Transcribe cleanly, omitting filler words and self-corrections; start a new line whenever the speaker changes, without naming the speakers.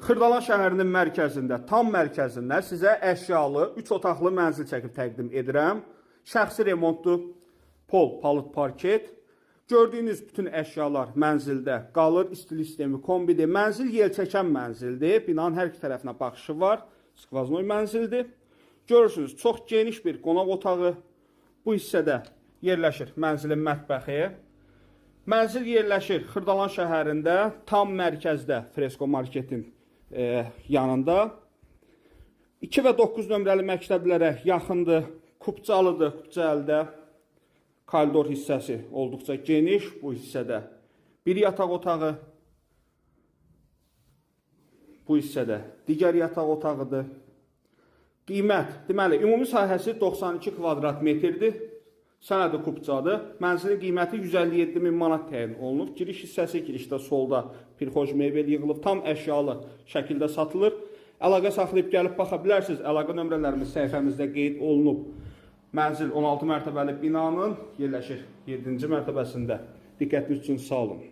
Xırdalan şəhərinin mərkəzində, tam mərkəzində sizə əşyalı 3 otaqlı mənzil çəkib təqdim edirəm. Şəxsi remontdur, pol, palıd parket. Gördüyünüz bütün əşyalar mənzildə qalır. İstilik sistemi kombidir. Mənzil yelçəkən mənzildir. Binanın hər iki tərəfinə baxışı var. Skvaznoy mənzildir. Görürsünüz, çox geniş bir qonaq otağı. Bu hissədə yerləşir mənzilin mətbəxi. Mənzil yerləşir Xırdalan şəhərində, tam mərkəzdə Fresko marketin yanında. 2 və 9 nömrəli məktəblərə yaxındır. Kupcalıdır, Kupcalıda. Koridor hissəsi olduqca geniş bu hissədə. Bir yataq otağı. Bu hissədə digər yataq otağıdır. Qiymət, deməli, ümumi sahəsi 92 kvadrat metrdir. Sənədi Kupcadır. Mənzilin qiyməti 157.000 manat təyin olunub. Giriş hissəsi girişdə solda pirxoj mebel yığılıb. Tam əşyalı şəkildə satılır. Əlaqə saxlayıb gəlib baxa bilərsiniz. Əlaqə nömrələrimiz səhifəmizdə qeyd olunub. Mənzil 16 mərtəbəli binanın yerləşir 7-ci mərtəbəsində. Diqqətiniz üçün sağ olun.